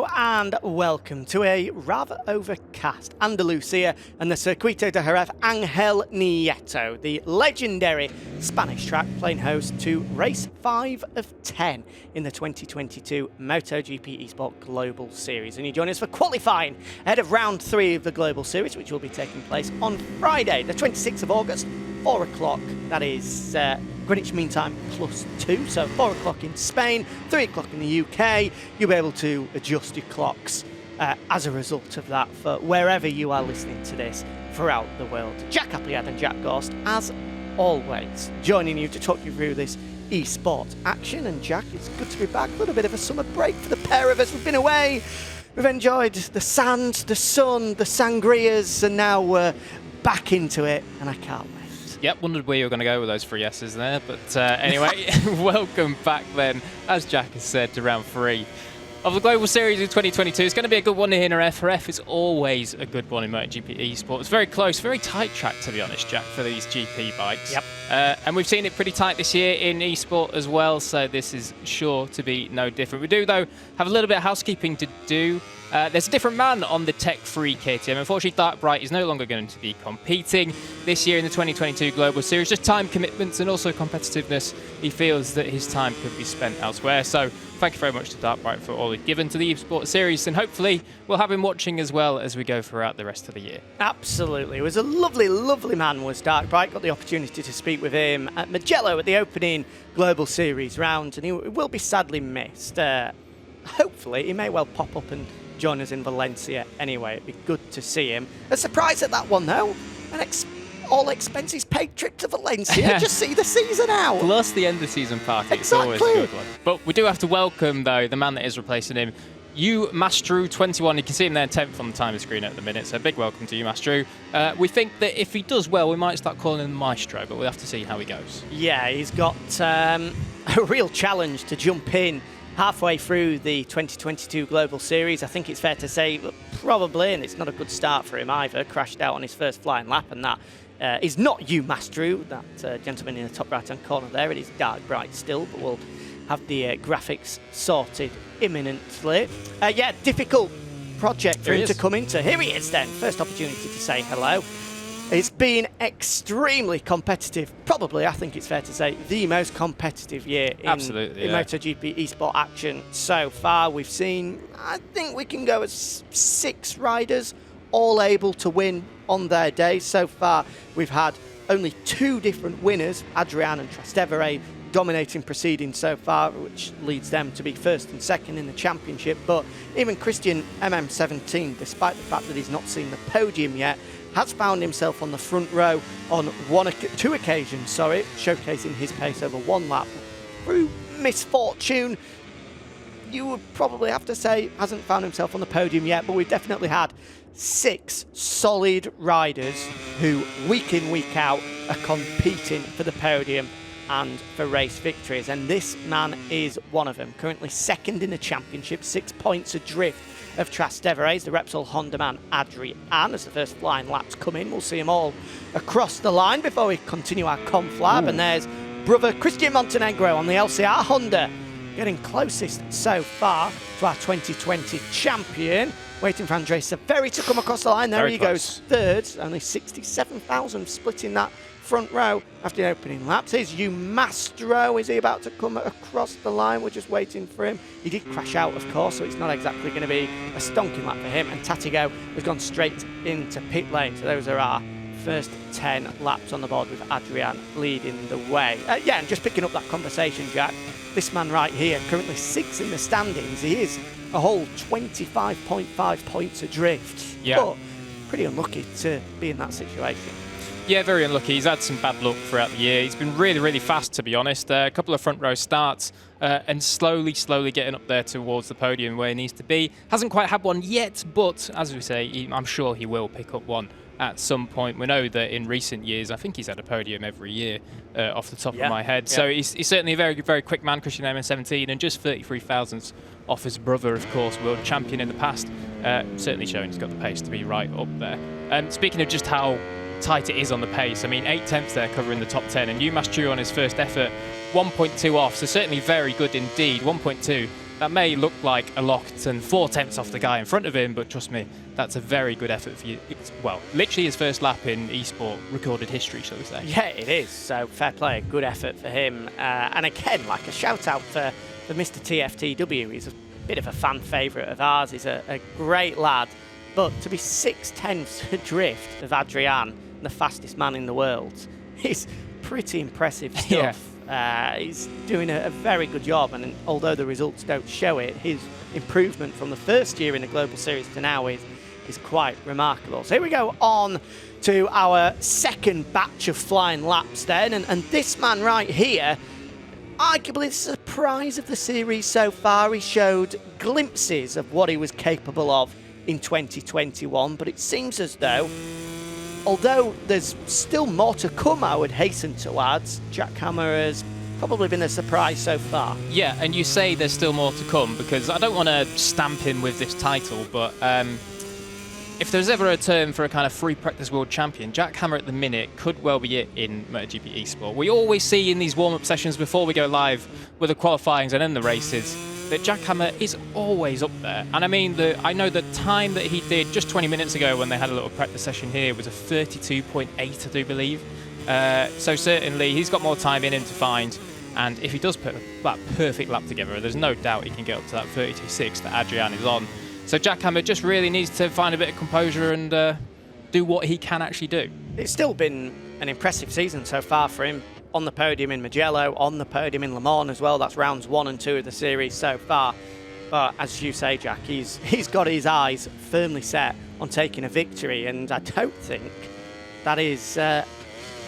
Hello and welcome to a rather overcast Andalusia and the Circuito de Jerez Ángel Nieto, the legendary Spanish track playing host to race 5 of 10 in the 2022 MotoGP eSport Global Series. And you join us for qualifying ahead of round 3 of the Global Series, which will be taking place on Friday, the 26th of August, 4 o'clock. That is Greenwich Mean Time +2, so 4 o'clock in Spain, 3 o'clock in the UK. You'll be able to adjust your clocks as a result of that for wherever you are listening to this throughout the world. Jack Appleyard and Jack Gorst, as always, joining you to talk you through this eSport action. And Jack, it's good to be back. A little bit of a summer break for the pair of us. We've been away. We've enjoyed the sand, the sun, the sangrias, and now we're back into it, and I can't wait. Yep, wondered where you were going to go with those 3 S's there. But anyway, welcome back then, as Jack has said, to round 3 of the Global Series of 2022. It's going to be a good one here in FRF. It's always a good one in MotoGP eSport. It's very close, very tight track, to be honest, Jack, for these GP bikes. Yep. And we've seen it pretty tight this year in eSport as well, so this is sure to be no different. We do, though, have a little bit of housekeeping to do. There's a different man on the tech-free KTM. Unfortunately, Dark Bright is no longer going to be competing this year in the 2022 Global Series. Just time commitments and also competitiveness. He feels that his time could be spent elsewhere. So thank you very much to Dark Bright for all he's given to the eSport Series. And hopefully we'll have him watching as well as we go throughout the rest of the year. Absolutely. It was a lovely, lovely man, was Dark Bright. Got the opportunity to speak with him at Mugello at the opening Global Series round. And he will be sadly missed. Hopefully, he may well pop up and join us in Valencia anyway. It'd be good to see him. A surprise at that one, though. An all expenses paid trip to Valencia. Just see the season out. Plus the end of season party. Exactly. It's always a good one. But we do have to welcome, though, the man that is replacing him, you, Mastru 21. You can see him there 10th on the timer screen at the minute, so big welcome to you, Mastru. We think that if he does well, we might start calling him Maestro, but we'll have to see how he goes. Yeah, he's got a real challenge to jump in halfway through the 2022 Global Series. I think it's fair to say probably, and it's not a good start for him either, crashed out on his first flying lap, and that is not you, Mastru, that gentleman in the top right-hand corner there. It is Dark Bright still, but we'll have the graphics sorted imminently. Yeah, difficult project for him to come into. Here he is then, first opportunity to say hello. It's been extremely competitive. Probably, I think it's fair to say, the most competitive year in MotoGP eSport action so far. We've seen, I think we can go as 6 riders all able to win on their day. So far, we've had only 2 different winners, Adrian and Trastevere, dominating proceedings so far, which leads them to be first and second in the championship. But even Christian MM17, despite the fact that he's not seen the podium yet, has found himself on the front row on 2 occasions, showcasing his pace over 1 lap. Through misfortune, you would probably have to say hasn't found himself on the podium yet, but we've definitely had 6 solid riders who, week in, week out, are competing for the podium and for race victories. And this man is one of them. Currently second in the championship, 6 points adrift of Trastevere's, the Repsol Honda man Adrian. As the first flying laps come in, we'll see them all across the line before we continue our conflab. And there's brother Christian Montenegro on the LCR Honda, getting closest so far to our 2020 champion. Waiting for Andrei Severi to come across the line. There he goes, third. Only 67,000 splitting that front row after the opening laps. Here's you, Mastro. Is he about to come across the line? We're just waiting for him. He did crash out, of course, so it's not exactly going to be a stonking lap for him. And Tatigo has gone straight into pit lane. So those are our first 10 laps on the board, with Adrian leading the way. Yeah, and just picking up that conversation, Jack, this man right here, currently 6th in the standings. He is a whole 25.5 points adrift. Yeah. But pretty unlucky to be in that situation. Yeah, very unlucky. He's had some bad luck throughout the year. He's been really, really fast, to be honest. A couple of front row starts and slowly getting up there towards the podium where he needs to be. Hasn't quite had one yet, but as we say, I'm sure he will pick up one at some point. We know that in recent years, I think he's had a podium every year off the top of my head. Yeah. So he's certainly a very, very quick man, Christian MM17, and just 33 thousandths off his brother, of course, world champion in the past. Certainly showing he's got the pace to be right up there. Speaking of just how tight it is on the pace, I mean, 8 tenths there covering the top 10, and Mastru on his first effort, 1.2 off, so certainly very good indeed. 1.2 That may look like a lot and 4/10 off the guy in front of him, but trust me, that's a very good effort for you. It's, well, literally his first lap in eSport recorded history, shall we say. Yeah, it is. So fair play, good effort for him. And again, like a shout out for Mr. TFTW. He's a bit of a fan favourite of ours. He's a great lad. But to be 6/10 adrift of Adrian, the fastest man in the world, is pretty impressive stuff. Yeah. He's doing a very good job, and although the results don't show it, his improvement from the first year in the Global Series to now is quite remarkable. So here we go on to our second batch of flying laps then, and this man right here, arguably the surprise of the series so far. He showed glimpses of what he was capable of in 2021, but it seems as though, although there's still more to come, I would hasten to add, Jack Hammer has probably been a surprise so far. Yeah, and you say there's still more to come because I don't want to stamp him with this title, but if there's ever a term for a kind of free practice world champion, Jack Hammer at the minute could well be it in MotoGP eSport. We always see in these warm-up sessions before we go live with the qualifyings and then the races that Jack Hammer is always up there. And I mean, I know the time that he did just 20 minutes ago when they had a little practice session here was a 32.8, I do believe. So certainly he's got more time in him to find. And if he does put that perfect lap together, there's no doubt he can get up to that 32.6 that Adrian is on. So Jack Hammer just really needs to find a bit of composure and do what he can actually do. It's still been an impressive season so far for him. On the podium in Mugello, on the podium in Le Mans as well. That's rounds 1 and 2 of the series so far. But as you say, Jack, he's got his eyes firmly set on taking a victory, and I don't think that is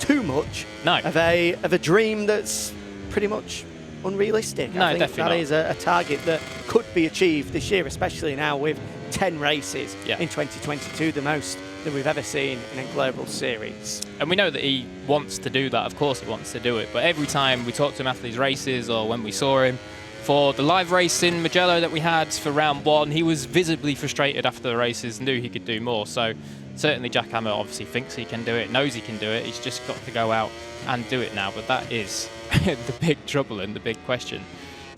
too much of a dream that's pretty much unrealistic. No, I think definitely that not. is a target that could be achieved this year, especially now with 10 races in 2022, the most that we've ever seen in a global series. And we know that he wants to do that. Of course he wants to do it. But every time we talk to him after these races or when we saw him for the live race in Mugello that we had for round 1, he was visibly frustrated after the races, knew he could do more. So certainly Jack Hammer obviously thinks he can do it, knows he can do it. He's just got to go out and do it now. But that is the big trouble and the big question.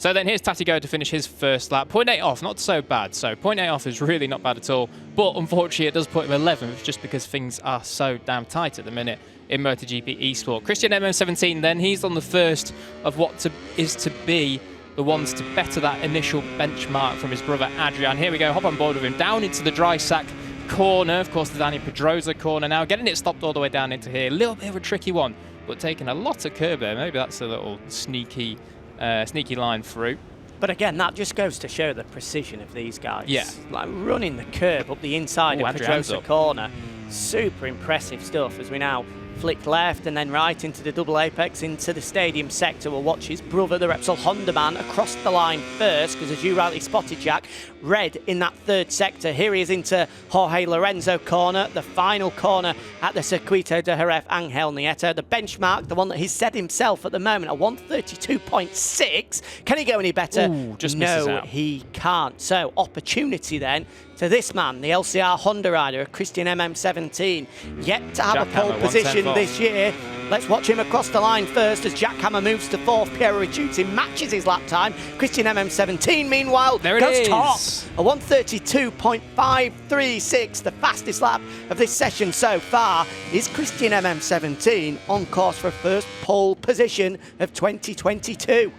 So then here's Tatigo to finish his first lap. 0.8 off, not so bad. So 0.8 off is really not bad at all. But unfortunately, it does put him 11th just because things are so damn tight at the minute in MotoGP eSport. Christian MM17 then, he's on the first of what is to be the ones to better that initial benchmark from his brother Adrian. Here we go, hop on board with him, down into the dry sack corner. Of course, the Dani Pedrosa corner now, getting it stopped all the way down into here. A little bit of a tricky one, but taking a lot of curb there. Maybe that's a little sneaky line through. But again, that just goes to show the precision of these guys. Yeah. Like running the curb up the inside of Pedrosa corner. Super impressive stuff as we now flick left and then right into the double apex into the stadium sector. We'll watch his brother, the Repsol Honda man, across the line first, because as you rightly spotted, Jack, red in that third sector. Here he is into Jorge Lorenzo corner, the final corner at the Circuito de Jerez Angel Nieto. The benchmark, the one that he's set himself at the moment, a 132.6. Can he go any better? Ooh, just misses no, out. he can't. So opportunity then to this man, the LCR Honda rider, Christian MM17, yet to have Jack a pole Hammer, position 110 this year. Let's watch him across the line first as Jack Hammer moves to 4th. Piero Ricciuti matches his lap time. Christian MM17, meanwhile, there it goes is. top. A 132.536, the fastest lap of this session so far. Is Christian MM17 on course for first pole position of 2022?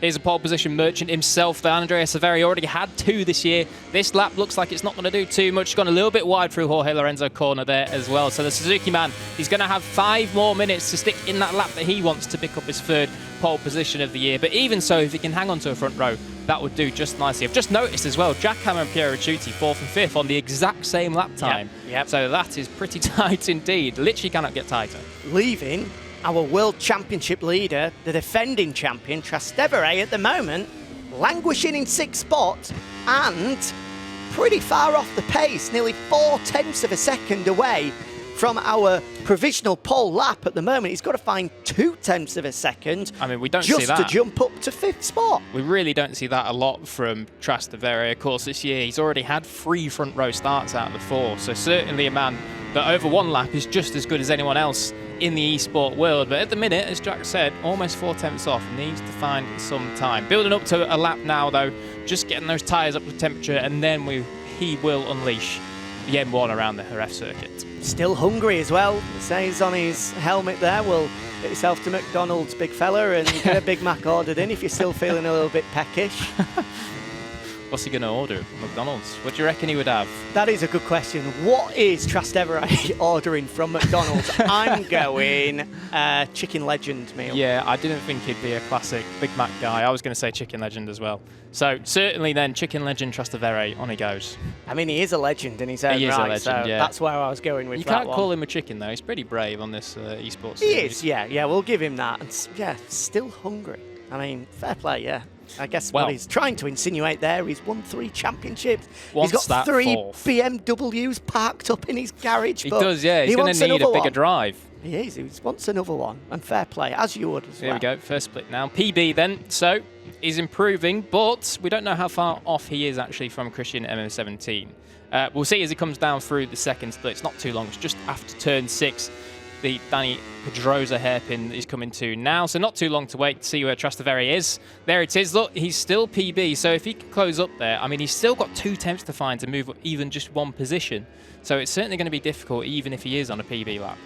Here's a pole position merchant himself. Andrea Severi already had 2 this year. This lap looks like it's not going to do too much. It's gone a little bit wide through Jorge Lorenzo corner there as well. So the Suzuki man, he's going to have 5 more minutes to stick in that lap that he wants to pick up his 3rd pole position of the year. But even so, if he can hang on to a front row, that would do just nicely. I've just noticed as well, Jack Hammer and Piero Ricciuti 4th and 5th on the exact same lap time. Yep. So that is pretty tight indeed. Literally cannot get tighter. Leaving our World Championship leader, the defending champion, Trastevere, at the moment, languishing in 6th spot and pretty far off the pace, nearly 0.4 of a second away from our provisional pole lap at the moment. He's got to find 0.2 of a second. I mean, we don't see that. Just to jump up to 5th spot. We really don't see that a lot from Trastevere. Of course, this year he's already had 3 front row starts out of the 4, so certainly a man that over 1 lap is just as good as anyone else in the eSport world. But at the minute, as Jack said, almost 4/10 off, needs to find some time. Building up to a lap now, though, just getting those tyres up to temperature, and then he will unleash the M1 around the Jerez circuit. Still hungry as well. It says on his helmet there, well, get yourself to McDonald's, big fella, and get a Big Mac ordered in if you're still feeling a little bit peckish. What's he going to order at McDonald's? What do you reckon he would have? That is a good question. What is Trastevere ordering from McDonald's? I'm going Chicken Legend meal. Yeah, I didn't think he'd be a classic Big Mac guy. I was going to say Chicken Legend as well. So certainly then, Chicken Legend Trastevere, on he goes. I mean, he is a legend in his own right. He is a legend, so yeah. That's where I was going with You that can't one. call him a chicken, though. He's pretty brave on this eSports series. He is, yeah, we'll give him that. And yeah, still hungry. I mean, fair play, yeah. I guess what he's trying to insinuate there, he's won 3 championships. He's got 3 BMWs parked up in his garage. He does, yeah. He's going to need a bigger drive. He is. He wants another one. And fair play, as you would as well. There we go. First split now. PB then. So he's improving, but we don't know how far off he is actually from Christian MM17. We'll see as he comes down through the second split. It's not too long. It's just after turn 6. The Danny Pedrosa hairpin is coming to now, so not too long to wait to see where Trastevere is. There it is. Look, he's still PB, so if he can close up there, I mean, he's still got 2 attempts to find to move up even just 1 position. So it's certainly going to be difficult, even if he is on a PB lap.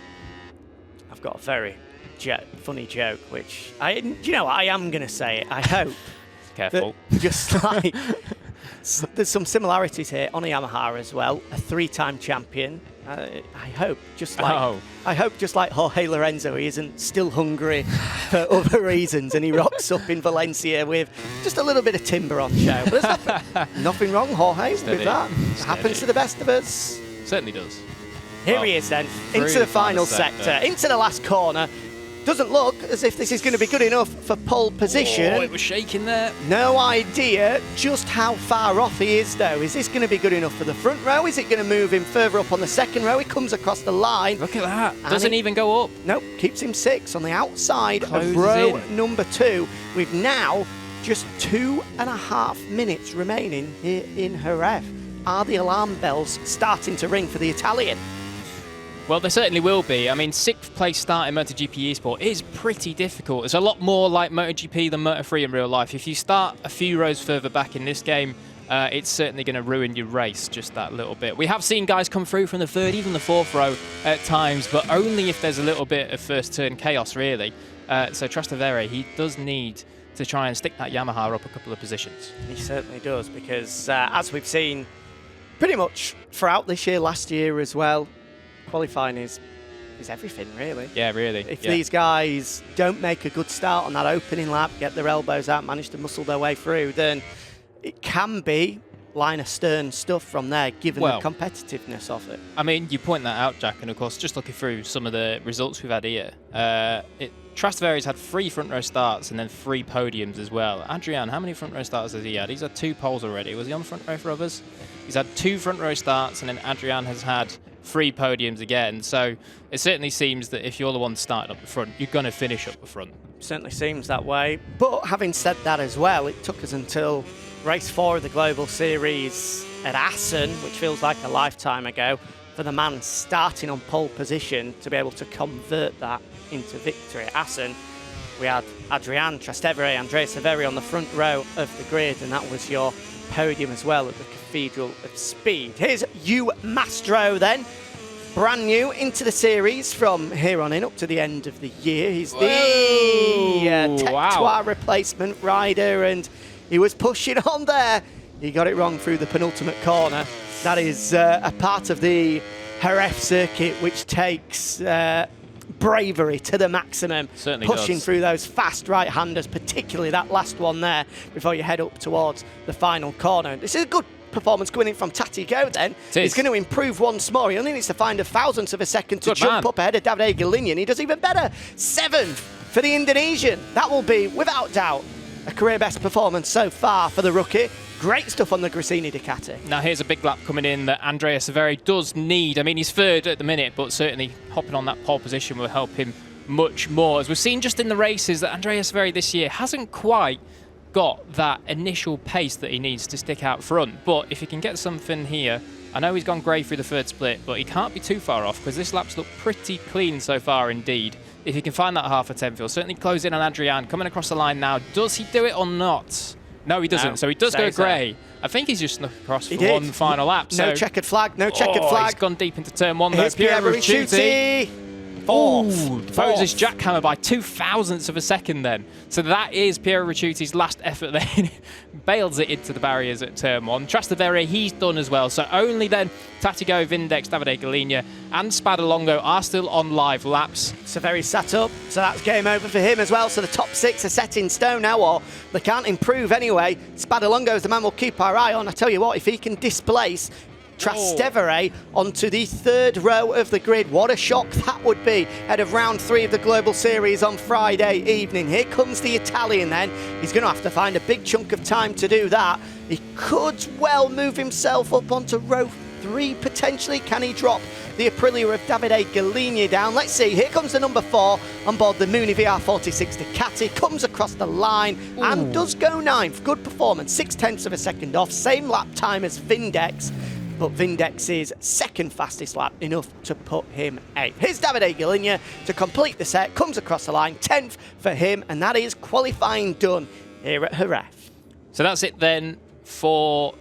I've got a very funny joke, which you know what, I am going to say it. I hope. Careful. Just like there's some similarities here on a Yamaha as well. A 3-time champion. I hope, just like Jorge Lorenzo, he isn't still hungry for other reasons, and he rocks up in Valencia with just a little bit of timber on show. But there's nothing wrong, Jorge, with that. It happens to the best of us. Certainly does. Here he is then, into the final sector, into the last corner. Doesn't look as if this is going to be good enough for pole position. Oh, it was shaking there. No idea just how far off he is, though. Is this going to be good enough for the front row? Is it going to move him further up on the second row? He comes across the line. Look at that. Doesn't even go up. Nope, keeps him 6 on the outside Closes of row in. number 2. With now just 2.5 minutes remaining here in Jerez. Are the alarm bells starting to ring for the Italian? Well, there certainly will be. I mean, 6th place start in MotoGP eSport is pretty difficult. It's a lot more like MotoGP than Moto3 in real life. If you start a few rows further back in this game, it's certainly going to ruin your race just that little bit. We have seen guys come through from the 3rd, even the 4th row at times, but only if there's a little bit of first turn chaos, really. So Trastevere, he does need to try and stick that Yamaha up a couple of positions. He certainly does, because as we've seen pretty much throughout this year, last year as well, qualifying is everything, really. Yeah, really. If these guys don't make a good start on that opening lap, get their elbows out, manage to muscle their way through, then it can be line astern stuff from there, given the competitiveness of it. I mean, you point that out, Jack, and of course, just looking through some of the results we've had here, Trastevere's had 3 front row starts and then 3 podiums as well. Adrian, how many front row starts has he had? He's had 2 poles already. Was he on the front row for others? He's had 2 front row starts, and then Adrian has had 3 podiums again. So it certainly seems that if you're the one starting up the front, you're going to finish up the front. Certainly seems that way. But having said that as well, it took us until race 4 of the Global Series at Assen, which feels like a lifetime ago, for the man starting on pole position to be able to convert that into victory. At Assen, we had Adrian Trastevere, Andrea Severi on the front row of the grid, and that was your podium as well at the Cathedral of Speed. Here's you Mastro then, brand new into the series from here on in up to the end of the year. He's the Tectoire replacement rider, and he was pushing on there. He got it wrong through the penultimate corner. That is a part of the Jerez circuit which takes bravery to the maximum. Certainly pushing does. through those fast right-handers, particularly that last one there before you head up towards the final corner. This is a good performance coming in from Tati Go then. He's going to improve once more. He only needs to find a thousandth of a second to jump up ahead of Davide Galinian. He does even better. 7th for the Indonesian. That will be, without doubt, A career best performance so far for the rookie. Great stuff on the Gresini Ducati. Now here's a big lap coming in that Andrea Severi does need. I mean, he's third at the minute, but certainly hopping on that pole position will help him much more. As we've seen just in the races that Andrea Severi this year hasn't quite got that initial pace that he needs to stick out front. But if he can get something here, I know he's gone grey through the third split, but he can't be too far off because this lap's looked pretty clean so far indeed. If he can find that half a tenth, he'll certainly close in on Adrian. Coming across the line now. Does he do it or not? No, he doesn't. No, so he does go grey. I think he's just snuck across for one final lap. No checkered flag, no checkered flag. He's gone deep into turn one. Here's Pierre Ricciuti. Poses jackhammer by 0.02 of a second then. So that is Pierre Ricciuti's last effort then. Bails it into the barriers at turn one. Trastevere, he's done as well. So only then Tatigo, Vindex, Davide Galigna and Spadalongo are still on live laps. Severi sat up, so that's game over for him as well. So the top 6 are set in stone now, or they can't improve anyway. Spadalongo is the man we'll keep our eye on. I tell you what, if he can displace Trastevere onto the third row of the grid. What a shock that would be ahead of round 3 of the Global Series on Friday evening. Here comes the Italian then. He's going to have to find a big chunk of time to do that. He could well move himself up onto row 3 potentially. Can he drop the Aprilia of Davide Galigna down? Let's see. Here comes the number 4 on board the Mooney VR46 Ducati. Comes across the line and does go 9th. Good performance. 0.6 of a second off. Same lap time as Vindex. But Vindex's second fastest lap, enough to put him 8th. Here's Davide Galigna to complete the set, comes across the line, 10th for him, and that is qualifying done here at Jerez. So that's it then for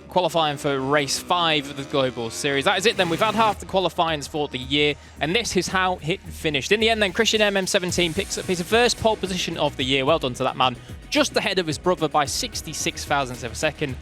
qualifying for race 5 of the Global Series. That is it then. We've had half the qualifyings for the year, and this is how it finished. In the end then, Christian MM17 picks up his first pole position of the year. Well done to that man. Just ahead of his brother by 66 thousandths of a second.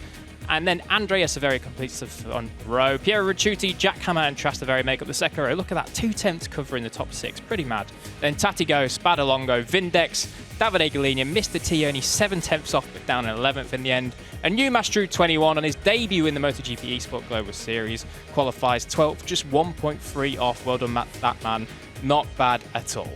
And then Andrea Severi completes the front row. Pierre Ricciuti, Jackhammer and Trastevere make up the second row. Look at that, 2/10 cover in the top 6. Pretty mad. Then Tatigo, Spadalongo, Vindex, Davide Galigna, Mr. T only 7/10 off, but down in 11th in the end. And Newmaster 21 on his debut in the MotoGP eSport Global Series qualifies 12th, just 1.3 off. Well done, that man. Not bad at all.